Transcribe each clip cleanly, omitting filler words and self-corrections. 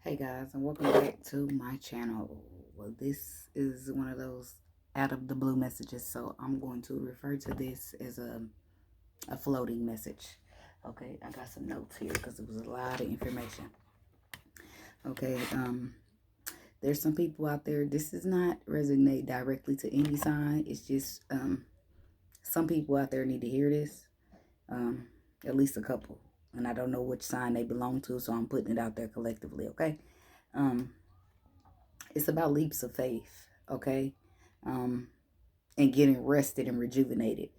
Hey guys, and welcome back to my channel. Well, this is one of those out of the blue messages, so I'm going to refer to this as a floating message. Okay, I got some notes here because it was a lot of information. Okay, there's some people out there. This does not resonate directly to any sign. It's just some people out there need to hear this. Um, at least a couple, and I don't know which sign they belong to, so I'm putting it out there collectively. Okay. Um, it's about leaps of faith, okay? Um, and getting rested and rejuvenated.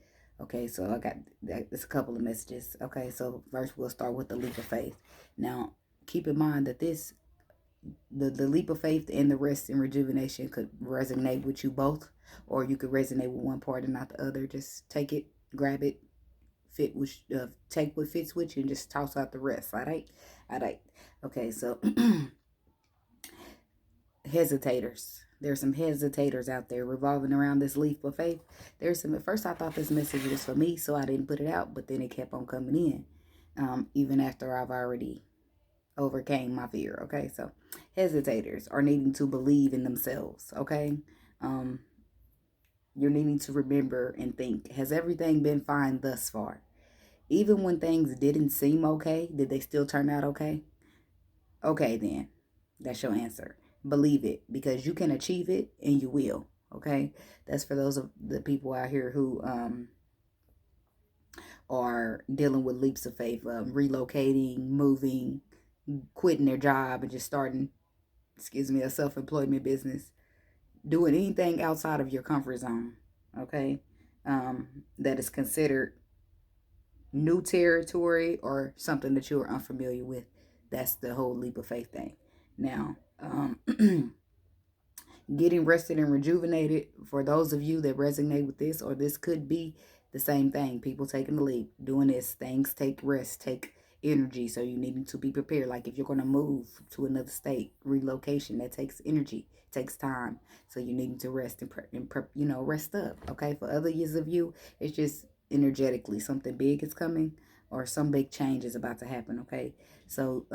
Okay, so I got there's a couple of messages. Okay, so first we'll start with the leap of faith. Now, keep in mind that the leap of faith and the rest and rejuvenation could resonate with you both, or you could resonate with one part and not the other. Just take it, grab it, take what fits with you, and just toss out the rest. All right. Okay, so hesitators. There's some hesitators out there revolving around this leap of faith. There's some. At first, I thought this message was for me, so I didn't put it out. But then it kept on coming in, even after I've already overcame my fear. Okay, so hesitators are needing to believe in themselves. Okay, um, you're needing to remember and think: has everything been fine thus far? Even when things didn't seem okay, did they still turn out okay? Okay, then. That's your answer. Believe it because you can achieve it and you will. Okay? That's for those of the people out here who are dealing with leaps of faith, relocating, moving, quitting their job and just starting, a self-employment business, doing anything outside of your comfort zone. Okay? That is considered new territory or something that you are unfamiliar with. That's the whole leap of faith thing. Now, getting rested and rejuvenated, for those of you that resonate with this, or this could be the same thing. People taking the leap, doing this, things take rest, take energy. So you need to be prepared. Like if you're going to move to another state, relocation, that takes energy, takes time. So you need to rest and rest up. Okay. For other years of you, it's just energetically something big is coming or some big change is about to happen. Okay. So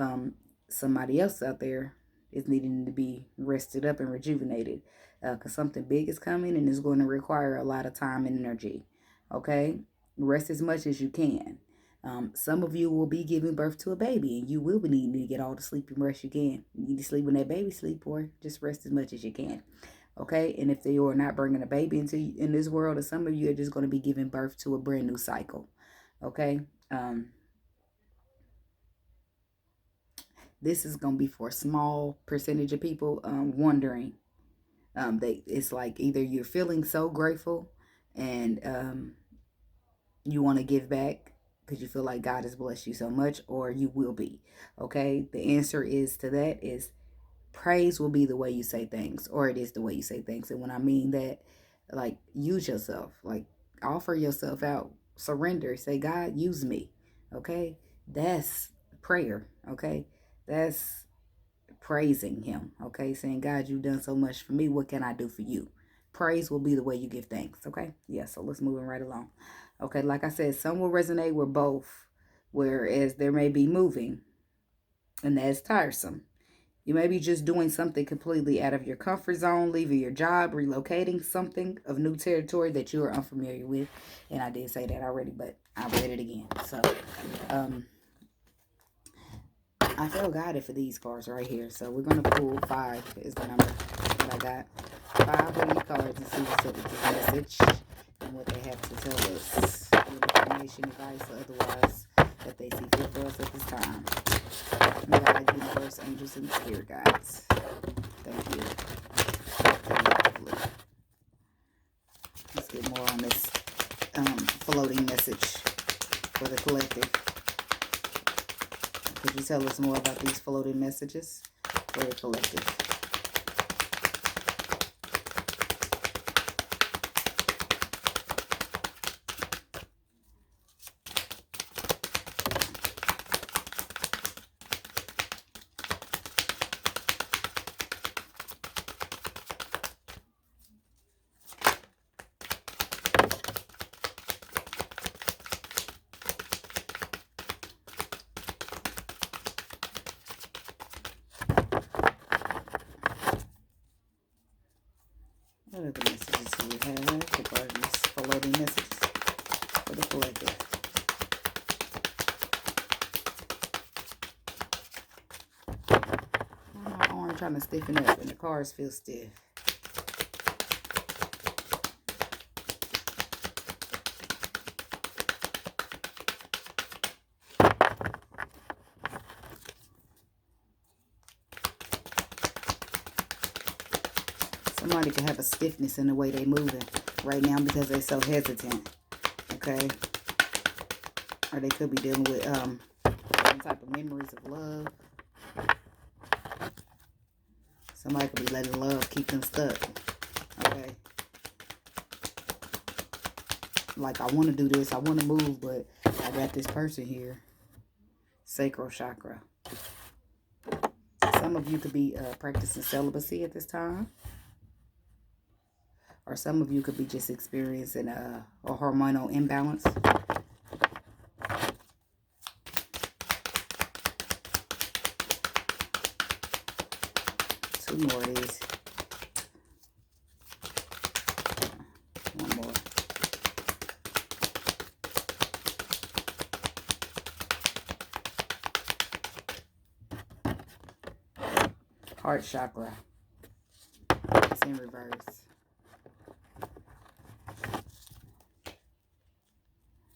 somebody else out there is needing to be rested up and rejuvenated because something big is coming and it's going to require a lot of time and energy. Okay, rest as much as you can. Some of you will be giving birth to a baby and you will be needing to get all the sleep and rest you can. You need to sleep when that baby sleep or just rest as much as you can. Okay, and if you are not bringing a baby in this world, and some of you are just going to be giving birth to a brand new cycle. Okay, this is going to be for a small percentage of people wondering. It's like either you're feeling so grateful and you want to give back because you feel like God has blessed you so much, or you will be. Okay, the answer is to that is praise will be the way you say things, or it is the way you say things. And when I mean that, like use yourself, like offer yourself out, surrender, say, God, use me. Okay, that's prayer. Okay, that's praising him. Okay, saying, God, you've done so much for me. What can I do for you? Praise will be the way you give thanks. Okay, yeah, so let's move right along. Okay, like I said, some will resonate with both, whereas there may be moving, and that's tiresome. You may be just doing something completely out of your comfort zone, leaving your job, relocating something of new territory that you are unfamiliar with. And I did say that already, but I read it again. So, I feel guided for these cards right here. So we're going to pull 5 is the number that I got. 5 of these cards and see what's up with this message and what they have to tell us. Information, advice, or otherwise that they see fit for us at this time. God, universe, angels, and spirit guides. Thank you. Let's get more on this floating message for the collective. Could you tell us more about these floating messages for the collective? I'm trying to stiffen up and the cards feel stiff. Somebody could have a stiffness in the way they moving right now because they're so hesitant. Okay. Or they could be dealing with some type of memories of love. Somebody could be letting love keep them stuck. Okay. Like, I want to do this. I want to move, but I got this person here. Sacral chakra. Some of you could be practicing celibacy at this time. Or some of you could be just experiencing a hormonal imbalance. Two more of these. One more. Heart chakra. It's in reverse.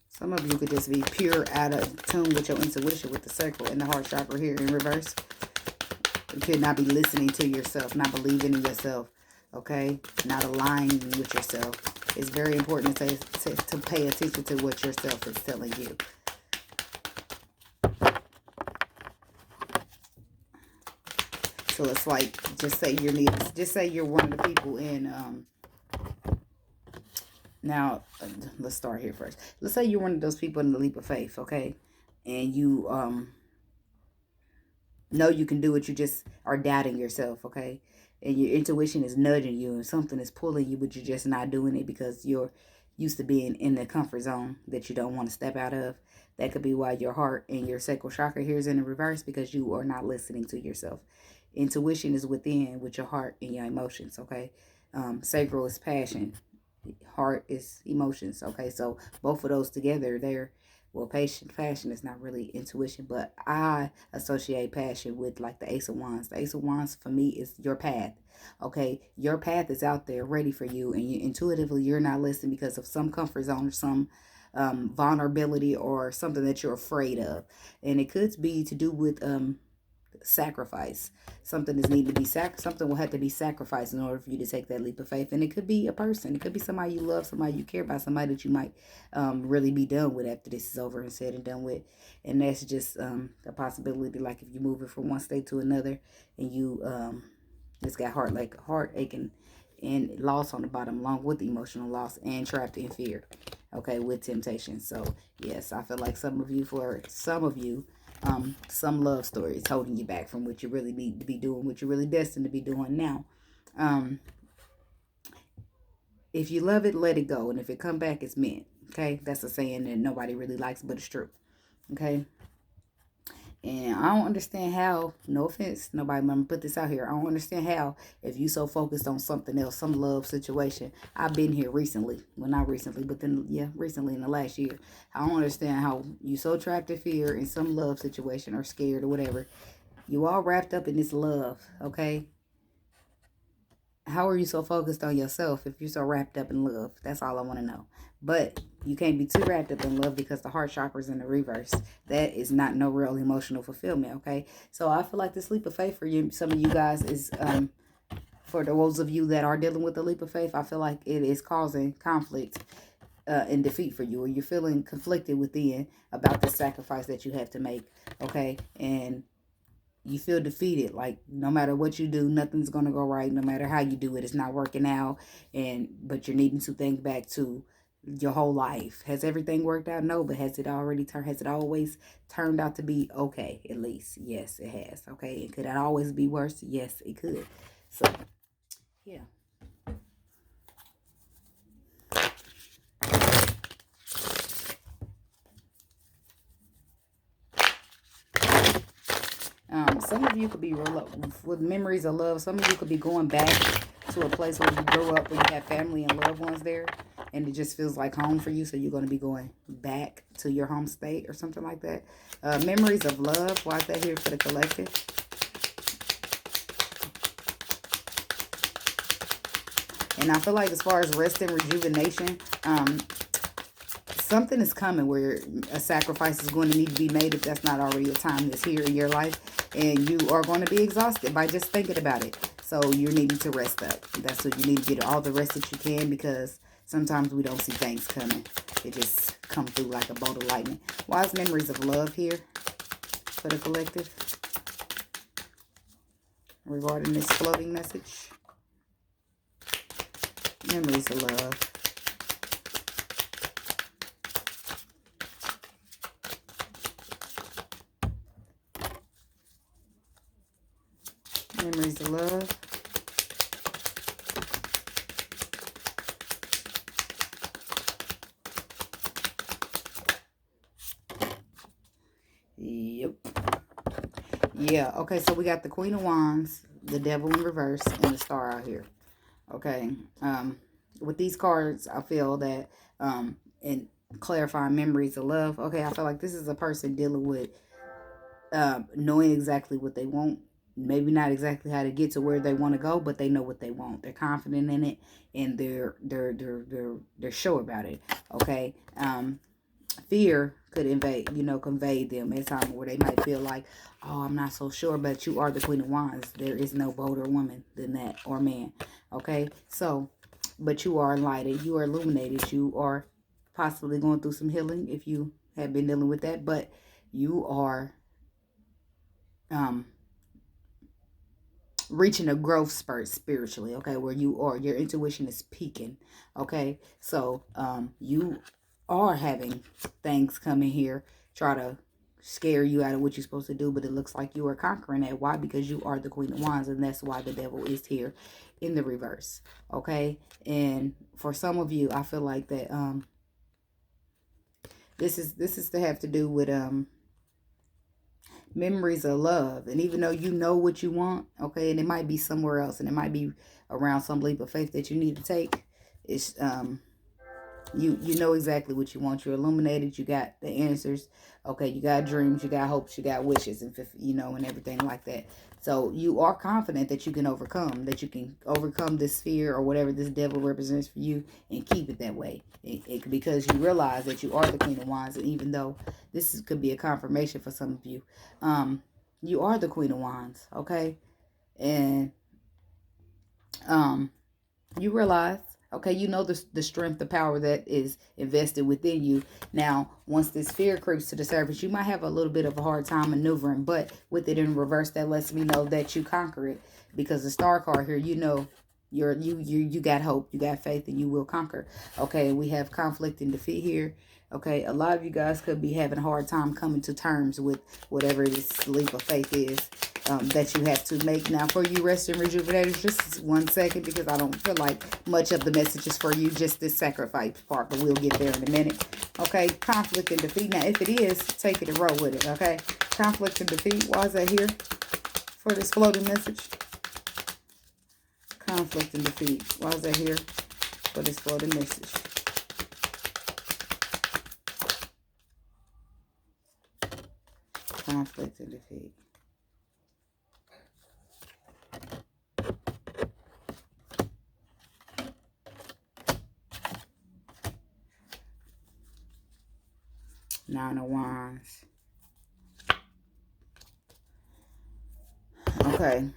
Some of you could just be pure out of tune with your intuition with the sacral and the heart chakra here in reverse. You could not be listening to yourself, not believing in yourself, okay? Not aligning with yourself. It's very important to pay attention to what yourself is telling you. So it's like, just say you're one of the people in, now, let's start here first. Let's say you're one of those people in the leap of faith, okay? And you know you can do it. You just are doubting yourself, okay? And your intuition is nudging you and something is pulling you, but you're just not doing it because you're used to being in the comfort zone that you don't want to step out of. That could be why your heart and your sacral chakra here is in the reverse, because you are not listening to yourself. Intuition is within with your heart and your emotions, okay? Sacral is passion. Heart is emotions, okay? So both of those together, they're, well, passion is not really intuition, but I associate passion with like the Ace of Wands. The Ace of Wands for me is your path, okay? Your path is out there ready for you, and intuitively you're not listening because of some comfort zone or some vulnerability or something that you're afraid of. And it could be to do with sacrifice. Something is needing to be something will have to be sacrificed in order for you to take that leap of faith. And it could be a person, it could be somebody you love, somebody you care about, somebody that you might really be done with after this is over and said and done with. And that's just a possibility. Like if you're moving from one state to another and you just got heart aching and loss on the bottom, along with emotional loss and trapped in fear, okay, with temptation. So yes, I feel like some of you some love stories holding you back from what you really need to be doing, what you're really destined to be doing now. If you love it, let it go, and if it come back, it's meant. Okay, that's a saying that nobody really likes, but it's true. Okay. And I don't understand how, no offense, nobody, I'm gonna put this out here. I don't understand how, if you so focused on something else, some love situation. I've been here recently. Well, not recently, but then, yeah, recently in the last year. I don't understand how you so trapped in fear in some love situation or scared or whatever. You all wrapped up in this love, okay? How are you so focused on yourself if you're so wrapped up in love? That's all I want to know. But you can't be too wrapped up in love because the heart chakra is in the reverse. That is not no real emotional fulfillment, okay? So I feel like this leap of faith for you, some of you guys is, for those of you that are dealing with the leap of faith, I feel like it is causing conflict and defeat for you, or you're feeling conflicted within about the sacrifice that you have to make, okay? And you feel defeated, like no matter what you do, nothing's gonna go right. No matter how you do it, it's not working out. But you're needing to think back to your whole life. Has everything worked out? No, but has it always turned out to be okay? At least, yes, it has. Okay, and could it always be worse? Yes, it could. So, yeah. Some of you could be with memories of love. Some of you could be going back to a place where you grew up, where you have family and loved ones there, and it just feels like home for you. So you're going to be going back to your home state or something like that. Memories of love. Why is that here for the collective? And I feel like as far as rest and rejuvenation, something is coming where a sacrifice is going to need to be made if that's not already a time that's here in your life. And you are going to be exhausted by just thinking about it. So you're needing to rest up. That's what you need to get all the rest that you can, because sometimes we don't see things coming. It just come through like a bolt of lightning. Wise memories of love here for the collective regarding this floating message. Memories of love. Memories of love. Yep. Yeah, okay, so we got the Queen of Wands, the Devil in reverse, and the Star out here. Okay. With these cards, I feel that in clarifying memories of love, okay, I feel like this is a person dealing with knowing exactly what they want. Maybe not exactly how to get to where they want to go, but they know what they want. They're confident in it, and they're sure about it. Okay. Fear could convey them at times where they might feel like, oh, I'm not so sure. But you are the Queen of Wands. There is no bolder woman than that, or man. Okay. So, but you are enlightened. You are illuminated. You are possibly going through some healing if you have been dealing with that. But you are um reaching a growth spurt spiritually, okay, where your intuition is peaking. Okay, so you are having things coming here try to scare you out of what you're supposed to do, but it looks like you are conquering that. Why? Because you are the Queen of Wands, and that's why the Devil is here in the reverse. Okay, and for some of you, I feel like that this is to have to do with memories of love. And even though you know what you want, okay, and it might be somewhere else, and it might be around some leap of faith that you need to take, it's you know exactly what you want. You're illuminated. You got the answers. Okay, you got dreams, you got hopes, you got wishes, and and everything like that. So you are confident that you can overcome this fear or whatever this devil represents for you, and keep it that way. Because you realize that you are the Queen of Wands, and even though could be a confirmation for some of you, you are the Queen of Wands, okay, and you realize, okay, you know the strength, the power that is invested within you. Now, once this fear creeps to the surface, you might have a little bit of a hard time maneuvering, but with it in reverse, that lets me know that you conquer it, because the Star card here, you got hope, you got faith, and you will conquer. Okay, we have conflict and defeat here. Okay, a lot of you guys could be having a hard time coming to terms with whatever this leap of faith is that you have to make. Now, for you rest and rejuvenators, just 1 second, because I don't feel like much of the message is for you, just this sacrifice part, but we'll get there in a minute. Okay, conflict and defeat. Now, if it is, take it and roll with it, okay? Conflict and defeat, why is that here for this floating message? Conflict and defeat, why is that here for this floating message? Conflict and defeat. Nine of Wands. Okay.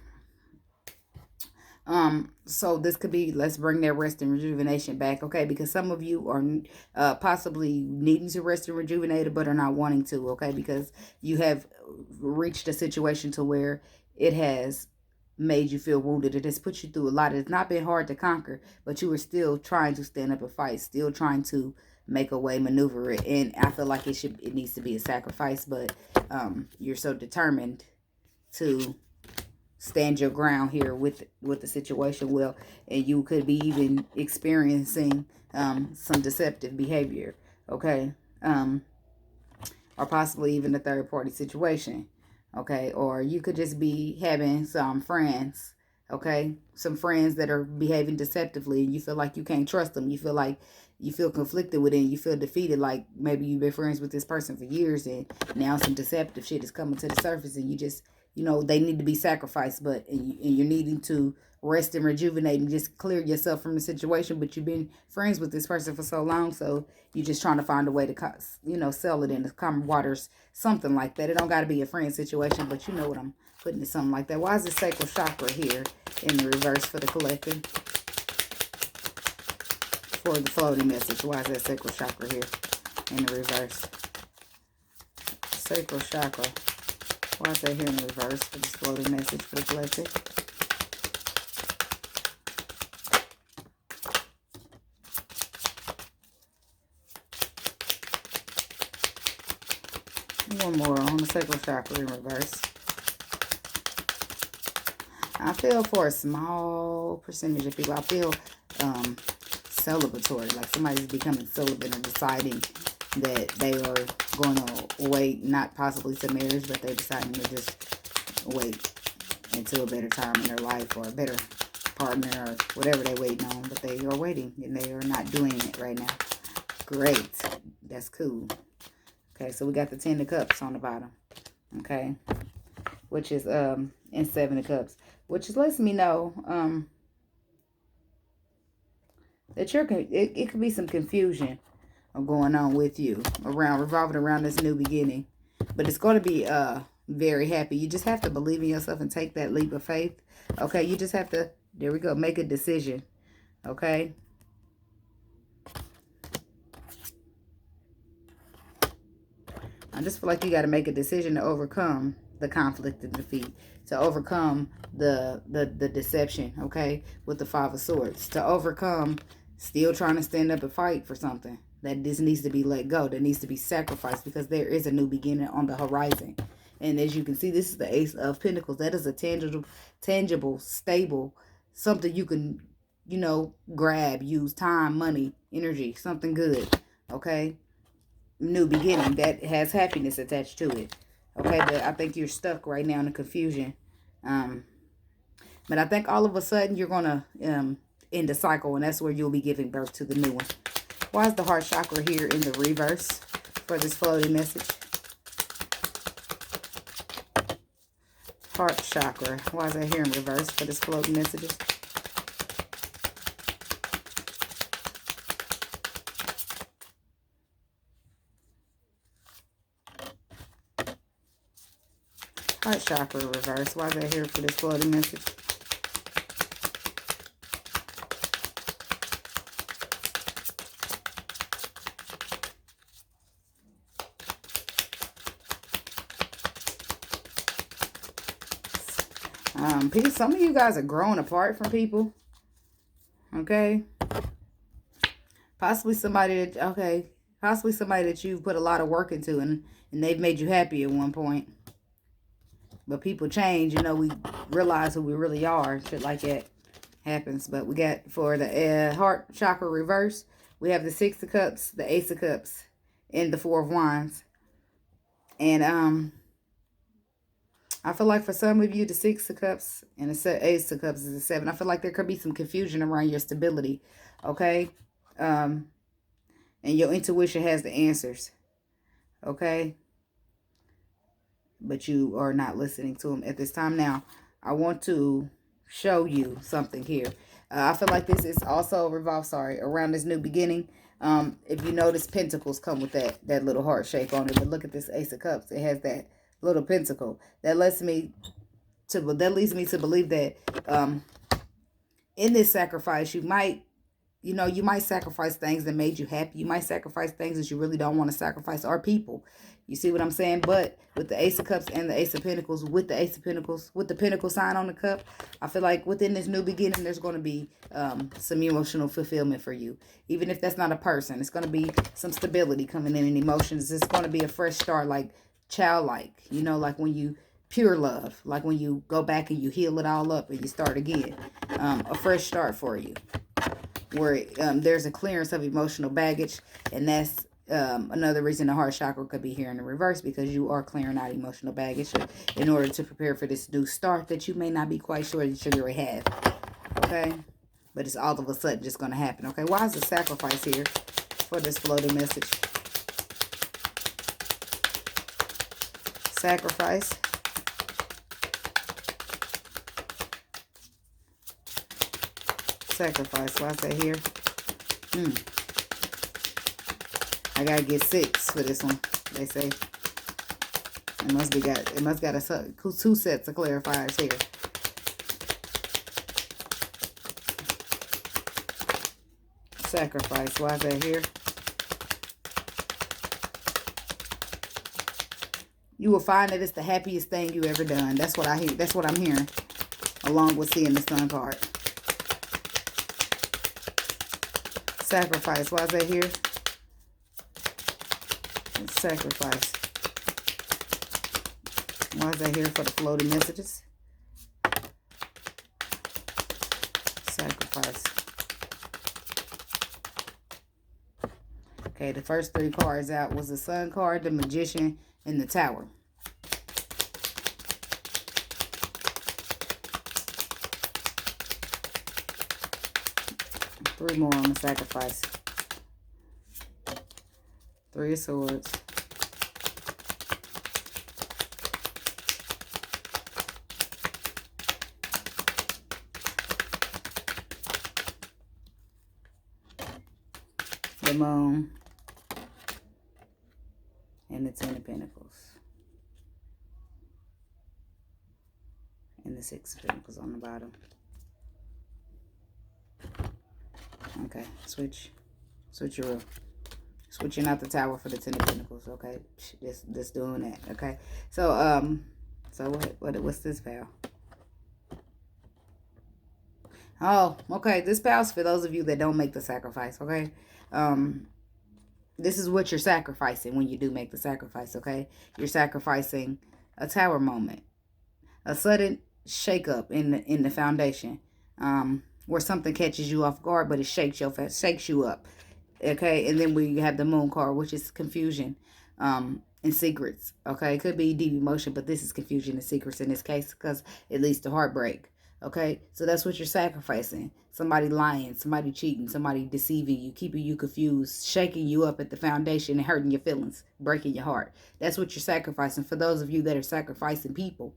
So this could be, let's bring that rest and rejuvenation back, okay? Because some of you are possibly needing to rest and rejuvenate, but are not wanting to, okay? Because you have reached a situation to where it has made you feel wounded. It has put you through a lot. It's not been hard to conquer, but you are still trying to stand up and fight, still trying to make a way, maneuver it. And I feel like it needs to be a sacrifice, but you're so determined to stand your ground here with the situation. Well, and you could be even experiencing some deceptive behavior, okay, or possibly even a third party situation, okay, or you could just be having some friends, okay, some friends that are behaving deceptively, and you feel like you can't trust them. You feel conflicted with it, and you feel defeated, like maybe you've been friends with this person for years, and now some deceptive shit is coming to the surface, and you just, they need to be sacrificed, but and you're needing to rest and rejuvenate and just clear yourself from the situation. But you've been friends with this person for so long, so you're just trying to find a way to, sell it in the common waters, something like that. It don't got to be a friend situation, but you know what I'm putting it, something like that. Why is the sacral chakra here in the reverse for the collective? For the floating message, why is that sacral chakra here in the reverse? Sacral chakra. Why is that here in the reverse for this floating message for the collective? One more on the sacral chakra in reverse. I feel for a small percentage of people, I feel celebratory, like somebody's becoming celibate and deciding that they are going to wait, not possibly to marriage, but they're deciding to just wait until a better time in their life or a better partner or whatever they're waiting on, but they are waiting and they are not doing it right now. Great. That's cool. Okay, so we got the 10 of Cups on the bottom. Okay, which is and 7 of Cups, which is lets me know that it could be some confusion going on with you revolving around this new beginning, but it's going to be very happy. You just have to believe in yourself and take that leap of faith. Okay, you just have to, there we go, make a decision. Okay, I just feel like you got to make a decision to overcome the conflict and defeat, to overcome the deception, okay, with the 5 of Swords, to overcome still trying to stand up and fight for something that this needs to be let go, that needs to be sacrificed, because there is a new beginning on the horizon. And as you can see, this is the Ace of Pentacles. That is a tangible, stable, something you can, grab, use time, money, energy, something good, okay? New beginning that has happiness attached to it. Okay, but I think you're stuck right now in the confusion. But I think all of a sudden you're going to end the cycle, and that's where you'll be giving birth to the new one. Why is the heart chakra here in the reverse for this floating message? Heart chakra. Why is that here in reverse for this floating messages? Heart chakra reverse. Why is that here for this floating message? Some of you guys are growing apart from people. Okay. Possibly somebody that you've put a lot of work into and they've made you happy at one point. But people change, we realize who we really are. Shit like that happens. But we got, for the heart chakra reverse, we have the 6 of Cups, the Ace of Cups, and the 4 of Wands. And I feel like for some of you, the 6 of Cups and the Ace of Cups is a 7. I feel like there could be some confusion around your stability, okay? And your intuition has the answers, okay? But you are not listening to them at this time. Now, I want to show you something here. I feel like this is also around this new beginning. If you notice, pentacles come with that little heart shape on it. But look at this Ace of Cups. It has that little pentacle. That leads me to believe that in this sacrifice, you might sacrifice things that made you happy. You might sacrifice things that you really don't want to sacrifice, or people. You see what I'm saying? But with the Ace of Cups and the Ace of Pentacles, with the Pentacle sign on the cup, I feel like within this new beginning, there's going to be some emotional fulfillment for you. Even if that's not a person, it's going to be some stability coming in emotions. It's going to be a fresh start, like childlike, like when you pure love, like when you go back and you heal it all up and you start again. A fresh start for you, where there's a clearance of emotional baggage, and that's another reason the heart chakra could be here in the reverse, because you are clearing out emotional baggage in order to prepare for this new start that you may not be quite sure that you already have. Okay, but it's all of a sudden just going to happen. Okay, why is the sacrifice here for this floating message? Sacrifice. Sacrifice. Why is that here? I gotta get 6 for this one. They say it must got a 2 sets of clarifiers here. Sacrifice. Why is that here? You will find that it's the happiest thing you ever done. That's what I hear. That's what I'm hearing, along with seeing the Sun card. Sacrifice. Why is that here? Sacrifice. Why is that here for the floating messages? Sacrifice. Okay, the first 3 cards out was the Sun card, the Magician, and the Tower. Three more on the Sacrifice. 3 of Swords. The Moon. And the 10 of Pentacles. And the 6 of Pentacles on the bottom. Okay, switch your switching out the Tower for the 10 of Pentacles. Okay, just doing that. Okay, so what's this, pal? Oh, okay, this pal's for those of you that don't make the sacrifice. Okay, this is what you're sacrificing when you do make the sacrifice. Okay, you're sacrificing a Tower moment, a sudden shakeup in the foundation, where something catches you off guard, but it shakes you up. Okay, and then we have the Moon card, which is confusion, and secrets. Okay, it could be deep emotion, but this is confusion and secrets in this case because it leads to heartbreak. Okay, so that's what you're sacrificing. Somebody lying, somebody cheating, somebody deceiving you, keeping you confused, shaking you up at the foundation and hurting your feelings, breaking your heart. That's what you're sacrificing. For those of you that are sacrificing people.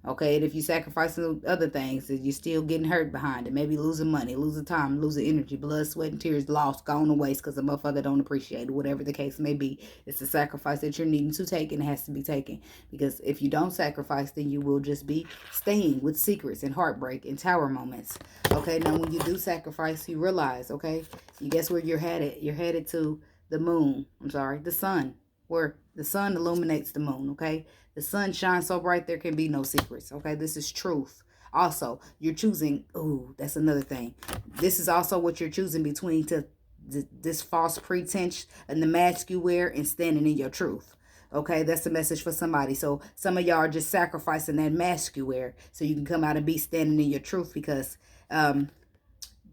Okay, and if you sacrifice other things, you're still getting hurt behind it. Maybe losing money, losing time, losing energy, blood, sweat, and tears lost, gone to waste because the motherfucker don't appreciate it. Whatever the case may be, it's a sacrifice that you're needing to take, and it has to be taken. Because if you don't sacrifice, then you will just be staying with secrets and heartbreak and Tower moments. Okay, now when you do sacrifice, you realize, okay, you guess where you're headed? You're headed to the moon. The sun. Where the sun illuminates the moon, okay? The sun shines so bright there can be no secrets, okay? This is truth. Also, you're choosing, ooh, that's another thing. This is also what you're choosing between this false pretense and the mask you wear and standing in your truth. Okay, that's the message for somebody. So some of y'all are just sacrificing that mask you wear so you can come out and be standing in your truth because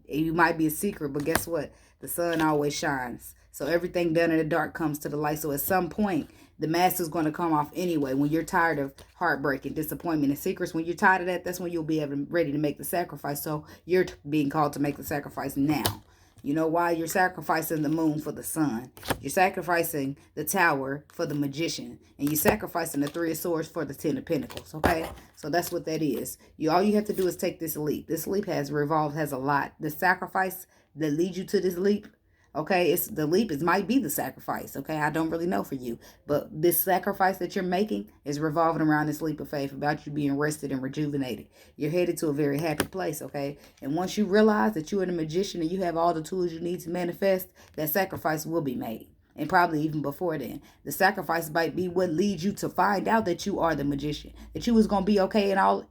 you might be a secret, but guess what? The sun always shines. So everything done in the dark comes to the light. So at some point, the mask is going to come off anyway. When you're tired of heartbreak and disappointment and secrets, when you're tired of that, that's when you'll be ready to make the sacrifice. So you're being called to make the sacrifice now. You know why? You're sacrificing the moon for the sun. You're sacrificing the Tower for the Magician. And you're sacrificing the 3 of Swords for the 10 of Pentacles. Okay? So that's what that is. All you have to do is take this leap. This leap has a lot. The sacrifice that leads you to this leap, okay, it's the leap. It might be the sacrifice. Okay, I don't really know for you, but this sacrifice that you're making is revolving around this leap of faith about you being rested and rejuvenated. You're headed to a very happy place. Okay, and once you realize that you are the Magician and you have all the tools you need to manifest, that sacrifice will be made. And probably even before then, the sacrifice might be what leads you to find out that you are the Magician, that you was gonna be okay and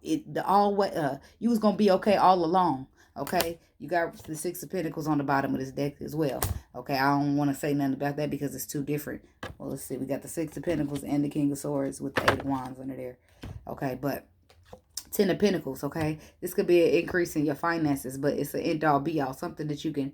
you was gonna be okay all along. Okay, you got the 6 of Pentacles on the bottom of this deck as well. Okay, I don't want to say nothing about that because it's too different. Well, let's see. We got the 6 of Pentacles and the King of Swords with the 8 of Wands under there. Okay, but 10 of Pentacles, okay? This could be an increase in your finances, but it's an end-all, be-all. Something that you can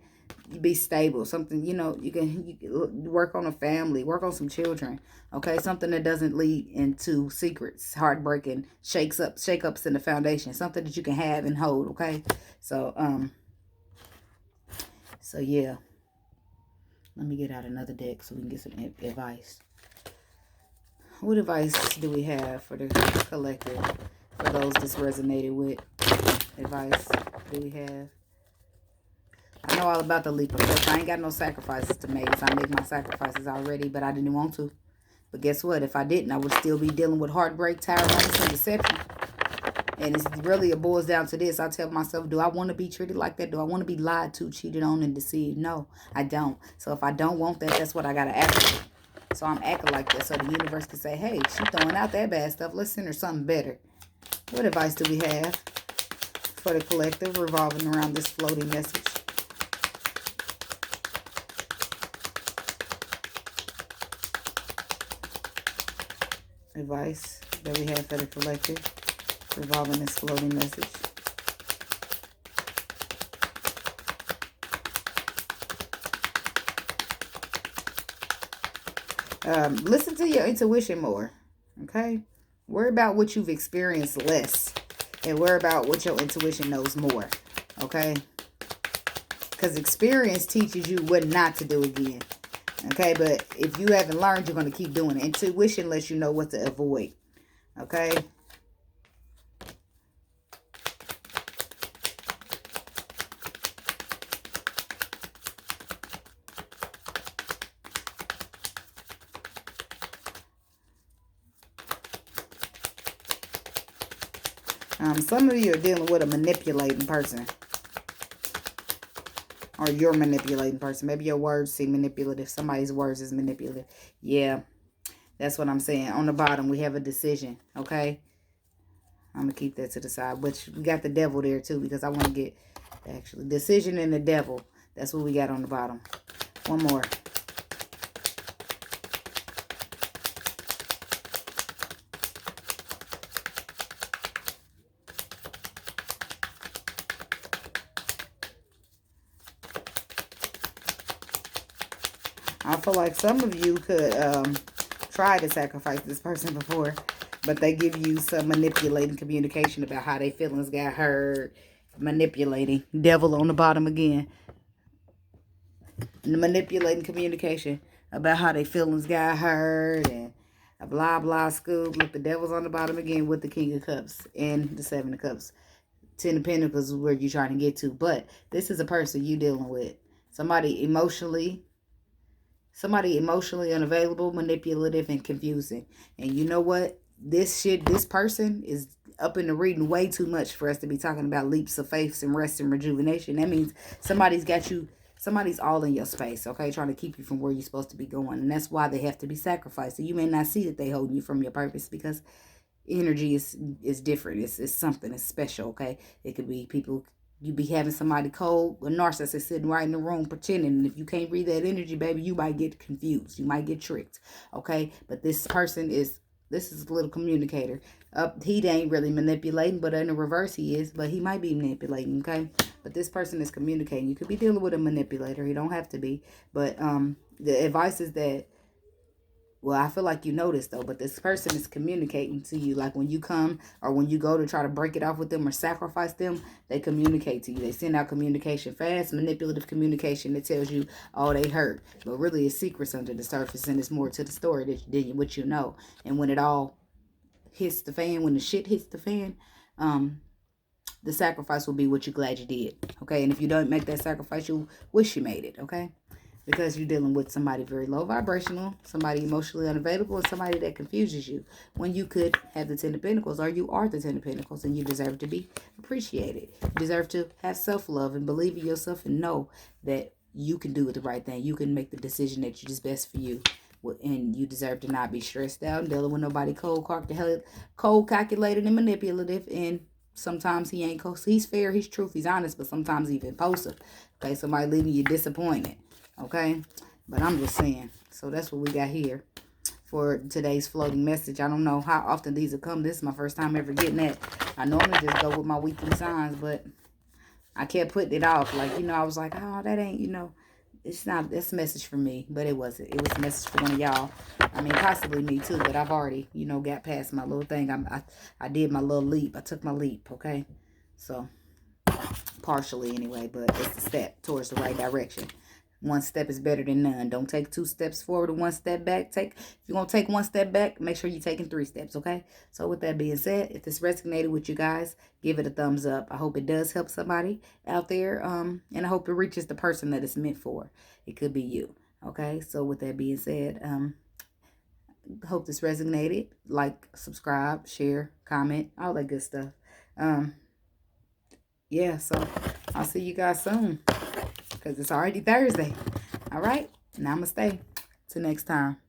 be stable. Something, you can work on a family, work on some children, okay? Something that doesn't lead into secrets, heartbreaking, shake-ups in the foundation. Something that you can have and hold, okay? So yeah. Let me get out another deck so we can get some advice. What advice do we have for the collective? For For those this resonated with, advice do we have? I know all about the leap of faith. I ain't got no sacrifices to make. I make my sacrifices already, but I didn't want to. But guess what? If I didn't, I would still be dealing with heartbreak, tiredness, and deception. And it's really, it boils down to this. I tell myself, do I want to be treated like that? Do I want to be lied to, cheated on, and deceived? No, I don't. So if I don't want that, that's what I got to act for. So I'm acting like that so the universe can say, hey, she's throwing out that bad stuff. Let's send her something better. What advice do we have for the collective revolving around this floating message? Advice that we have for the collective revolving this floating message. Listen to your intuition more. Okay? Worry about what you've experienced less. And worry about what your intuition knows more. Okay? Because experience teaches you what not to do again. Okay? But if you haven't learned, you're going to keep doing it. Intuition lets you know what to avoid. Okay? Some of you are dealing with a manipulating person. Or you're manipulating person. Maybe your words seem manipulative. Somebody's words is manipulative. Yeah, that's what I'm saying. On the bottom, we have a decision. Okay? I'm going to keep that to the side. But we got the devil there too. Because I want to get, actually, decision and the devil. That's what we got on the bottom. One more. I feel like some of you could try to sacrifice this person before, but they give you some manipulating communication about how their feelings got hurt. Manipulating. Devil on the bottom again. Manipulating communication about how their feelings got hurt and a blah blah scoop. Look, the devil's on the bottom again with the King of Cups and the Seven of Cups. Ten of Pentacles is where you're trying to get to. But this is a person you dealing with. Somebody emotionally unavailable, manipulative, and confusing. And you know what? This person is up in the reading way too much for us to be talking about leaps of faith and rest and rejuvenation. That means somebody's all in your space, okay? Trying to keep you from where you're supposed to be going. And that's why they have to be sacrificed. So you may not see that they holding you from your purpose because energy is different. It's something. It's special, okay? It could be people. You be having somebody cold, a narcissist sitting right in the room pretending. And if you can't read that energy, baby, you might get confused. You might get tricked. Okay? But this person is a little communicator. He ain't really manipulating, but in the reverse he is. But he might be manipulating, okay? But this person is communicating. You could be dealing with a manipulator. You don't have to be. But the advice is that, well, I feel like you know this, though, but this person is communicating to you. Like when you come or when you go to try to break it off with them or sacrifice them, they communicate to you. They send out communication fast, manipulative communication that tells you, oh, they hurt. But really, it's secrets under the surface, and it's more to the story than what you know. And when it all hits the fan, when the shit hits the fan, the sacrifice will be what you're glad you did. Okay? And if you don't make that sacrifice, you'll wish you made it. Okay? Because you're dealing with somebody very low vibrational, somebody emotionally unavailable, and somebody that confuses you. When you could have the Ten of Pentacles, or you are the Ten of Pentacles, and you deserve to be appreciated. You deserve to have self-love and believe in yourself and know that you can do the right thing. You can make the decision that is best for you. And you deserve to not be stressed out and dealing with nobody cold, calculated, and manipulative. And sometimes he ain't cold. He's fair, he's truth, he's honest, but sometimes he's impulsive. Okay, somebody leaving you disappointed. Okay, but I'm just saying. So that's what we got here for today's floating message. I don't know how often these will come. This is my first time ever getting that. I normally just go with my weekly signs, but I kept putting it off. Like, I was like, oh, that ain't, it's not this message for me. But it wasn't. It was a message for one of y'all. I mean, possibly me too, but I've already, got past my little thing. I did my little leap. I took my leap, okay? So, partially anyway, but it's a step towards the right direction. one step is better than none. Don't take 2 steps forward and 1 step back. If you're going to take 1 step back, make sure you're taking 3 steps, okay? So with that being said, if this resonated with you guys, give it a thumbs up. I hope it does help somebody out there, and I hope it reaches the person that it's meant for. It could be you, okay? So with that being said, hope this resonated. Like, subscribe, share, comment, all that good stuff. Yeah, so I'll see you guys soon, because it's already Thursday. All right, namaste. Till next time.